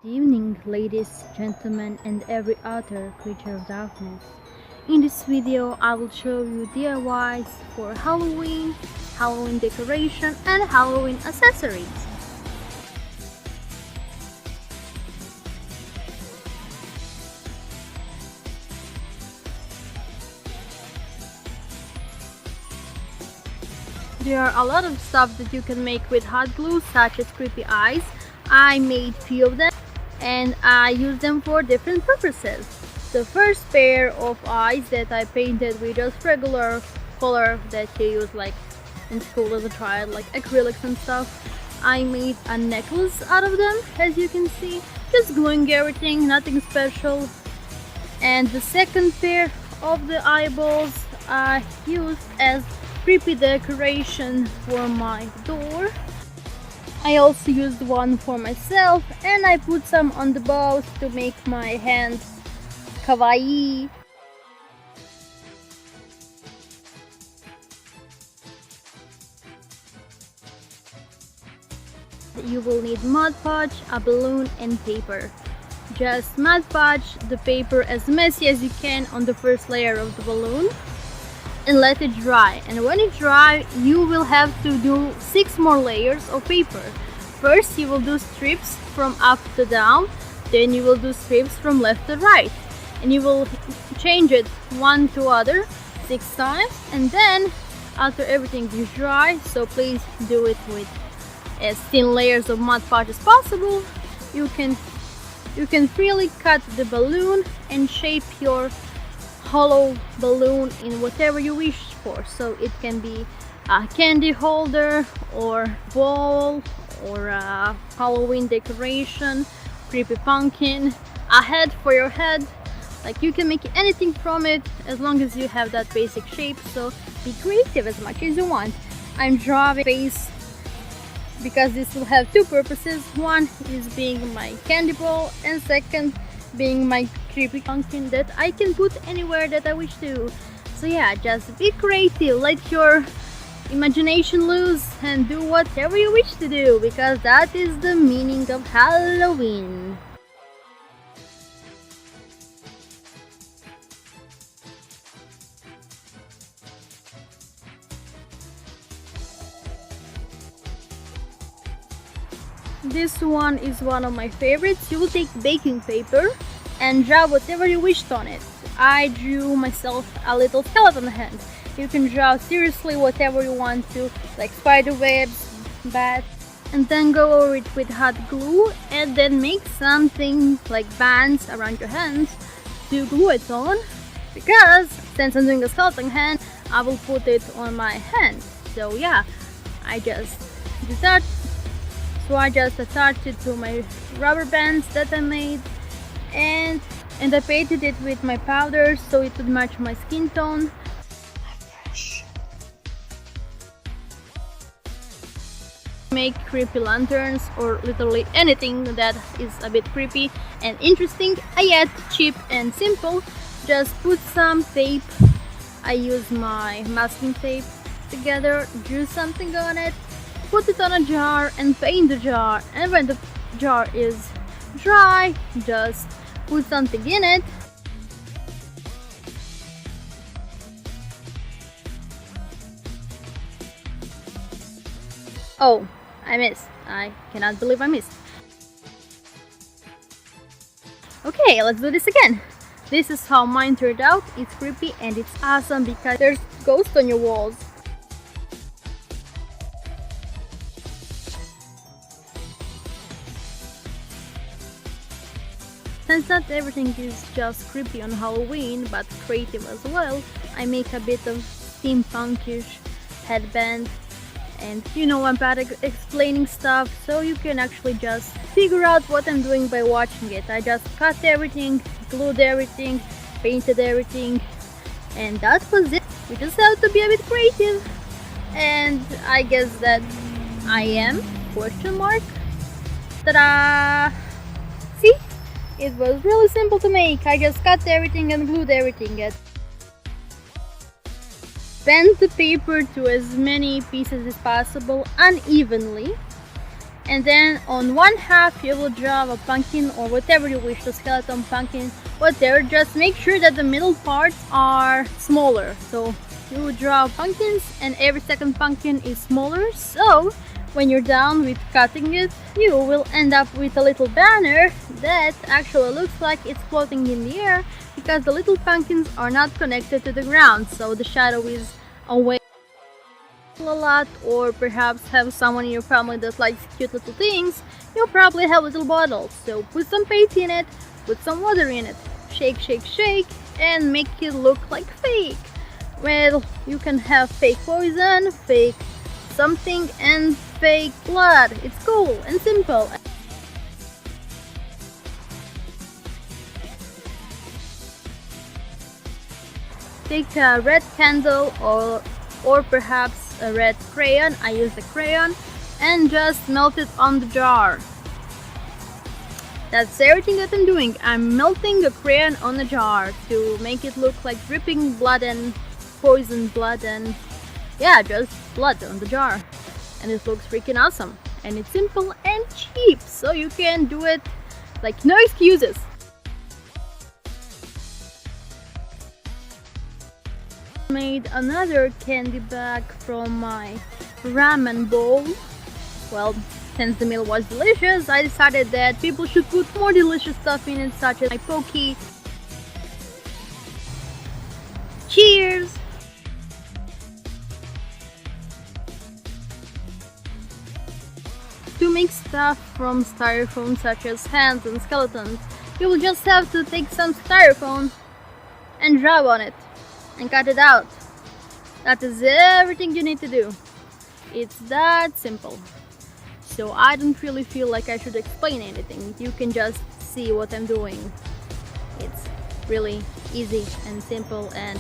Good evening, ladies, gentlemen, and every other creature of darkness. In this video, I will show you DIYs for Halloween, Halloween decoration, and Halloween accessories. There are a lot of stuff that you can make with hot glue, such as creepy eyes. I made few of them and I use them for different purposes. The first pair of eyes that I painted with just regular color that you use like in school as a child, like acrylics and stuff. I made a necklace out of them, as you can see, just gluing everything, nothing special. And the second pair of the eyeballs I used as creepy decoration for my door. I also used one for myself and I put some on the bows to make my hands kawaii. You will need Mod Podge, a balloon and paper. Just Mod Podge the paper as messy as you can on the first layer of the balloon and let it dry. And when it dry, you will have to do 6 more layers of paper. First you will do strips from up to down, then you will do strips from left to right, and you will change it one to other 6 times. And then after everything is dry, so please do it with as thin layers of Mod Podge as possible, you can freely cut the balloon and shape your hollow balloon in whatever you wish for. So it can be a candy holder or ball or a Halloween decoration, creepy pumpkin, a head for your head. Like, you can make anything from it as long as you have that basic shape, so be creative as much as you want. I'm drawing a face because this will have 2 purposes. One is being my candy ball and second being my creepy pumpkin that I can put anywhere that I wish to. So yeah, just be creative, let your imagination loose and do whatever you wish to do, because that is the meaning of Halloween. This one is one of my favorites. You will take baking paper and draw whatever you wished on it. I drew myself a little skeleton hand. You can draw seriously whatever you want to, like spider webs, bats, and then go over it with hot glue and then make something like bands around your hands to glue it on, because since I'm doing a skeleton hand, I will put it on my hand. So yeah, I just did that. So I just attached it to my rubber bands that I made, and I painted it with my powder so it would match my skin tone. Make creepy lanterns or literally anything that is a bit creepy and interesting, yet cheap and simple. Just put some tape. I use my masking tape together, drew something on it, put it on a jar and paint the jar, and when the jar is dry, just put something in it. Oh, I missed. I cannot believe I missed. Okay, let's do this again. This is how mine turned out. It's creepy and it's awesome because there's ghosts on your walls. Since not everything is just creepy on Halloween, but creative as well, I make a bit of steampunkish headband. And you know, I'm bad at explaining stuff, so you can actually just figure out what I'm doing by watching it. I just cut everything, glued everything, painted everything, and that was it. We just have to be a bit creative. And I guess that I am, question mark. Ta-da! See? It was really simple to make. I just cut everything and glued everything. Bend the paper to as many pieces as possible unevenly And then on one half you will draw a pumpkin or whatever you wish, the skeleton, pumpkin, whatever. Just make sure that the middle parts are smaller. So you will draw pumpkins and every second pumpkin is smaller. So when you're done with cutting it, you will end up with a little banner that actually looks like it's floating in the air because the little pumpkins are not connected to the ground. So the shadow is away a lot, or perhaps have someone in your family that likes cute little things. You'll probably have little bottles. So put some paint in it, put some water in it, shake, shake, shake, and make it look like fake. Well, you can have fake poison, fake something, and fake blood. It's cool and simple. Take a red candle or perhaps a red crayon. I use the crayon, and just melt it on the jar. That's everything that I'm doing. I'm melting a crayon on the jar to make it look like dripping blood and poison blood, and yeah, just blood on the jar. And it looks freaking awesome, and it's simple and cheap, so you can do it like no excuses. Made another candy bag from my ramen bowl. Well, since the meal was delicious, I decided that people should put more delicious stuff in it, such as my poke. Cheers! To make stuff from styrofoam such as hands and skeletons, you will just have to take some styrofoam and draw on it and cut it out. That is everything you need to do. It's that simple. So I don't really feel like I should explain anything. You can just see what I'm doing. It's really easy and simple, and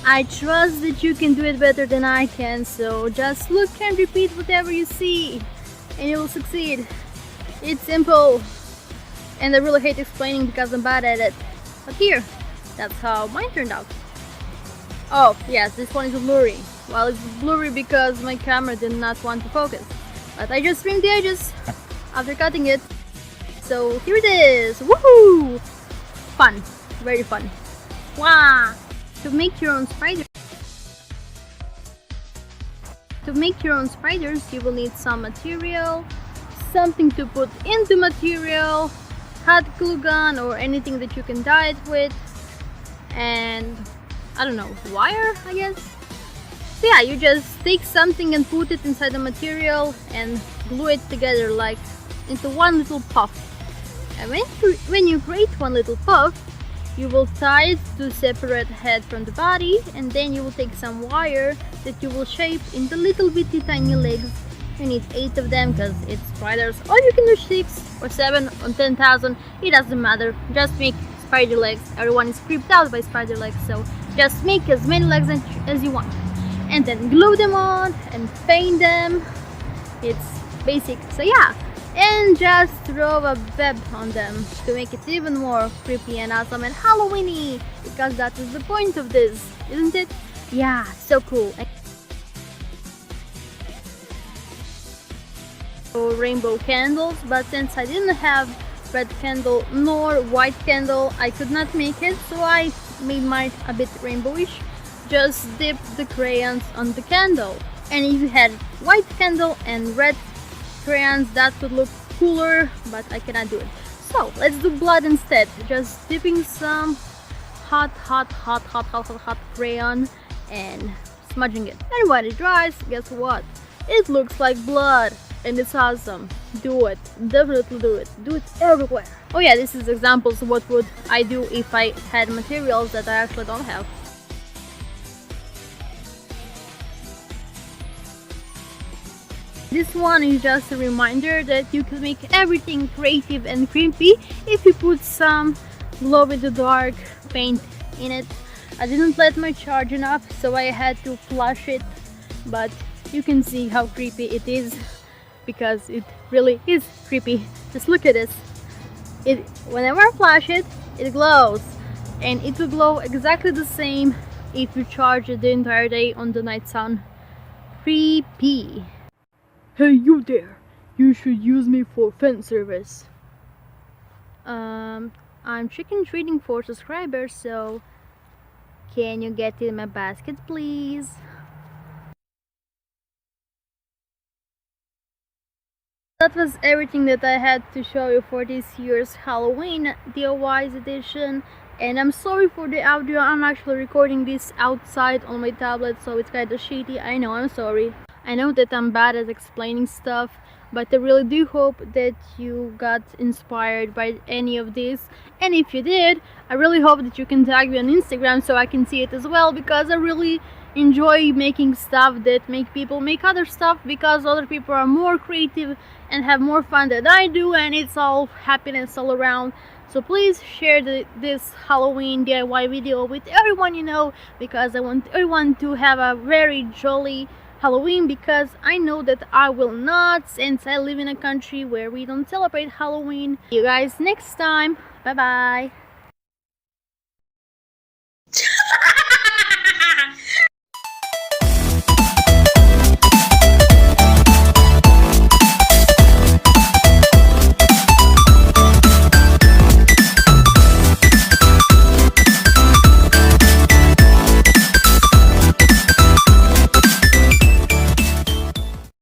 I trust that you can do it better than I can. So just look and repeat whatever you see and you will succeed. It's simple, and I really hate explaining because I'm bad at it. But here, that's how mine turned out. Oh yes, this one is blurry. Well, it's blurry because my camera did not want to focus. But I just trimmed the edges after cutting it. So here it is. Woohoo! Fun. Very fun. Wow! To make your own spiders, you will need some material, something to put into material, hot glue gun or anything that you can dye it with, and I don't know, wire, I guess. So yeah, you just take something and put it inside the material and glue it together like into one little puff. And when you create one little puff, you will tie it to separate head from the body, and then you will take some wire that you will shape into little bitty tiny legs. You need 8 of them because it's spiders, or you can do 6 or 7 or 10,000, it doesn't matter. Just make spider legs. Everyone is creeped out by spider legs, so just make as many legs as you want. And then glue them on and paint them. It's basic, so yeah. And just throw a web on them to make it even more creepy and awesome and Halloweeny, because that is the point of this, isn't it? Yeah, so cool. Rainbow candles, but since I didn't have red candle nor white candle, I could not make it, so I made mine a bit rainbowish. Just dip the crayons on the candle, and if you had white candle and red crayons, that would look cooler, but I cannot do it. So let's do blood instead. Just dipping some hot crayon and smudging it, and when it dries, guess what? It looks like blood, and it's awesome. Do it, definitely do it everywhere. Oh yeah, this is examples of what would I do if I had materials that I actually don't have. This one is just a reminder that you can make everything creative and creepy if you put some glow-in-the-dark paint in it. I didn't let my charge enough, so I had to flush it, but you can see how creepy it is, because it really is creepy. Just look at this. Whenever I flash it, it glows, and it will glow exactly the same if you charge it the entire day on the night sun. Creepy. Hey you there, You should use me for fan service. I'm chicken treating for subscribers, so can you get in my basket, please? That was everything that I had to show you for this year's Halloween DIYs edition. And I'm sorry for the audio. I'm actually recording this outside on my tablet, so it's kinda shitty. I know, I'm sorry. I know that I'm bad at explaining stuff, but I really do hope that you got inspired by any of this. And if you did, I really hope that you can tag me on Instagram so I can see it as well, because I really enjoy making stuff that make people make other stuff, because other people are more creative and have more fun than I do, and it's all happiness all around. So please share this Halloween DIY video with everyone you know, because I want everyone to have a very jolly Halloween, because I know that I will not, since I live in a country where we don't celebrate Halloween. See you guys next time. Bye bye.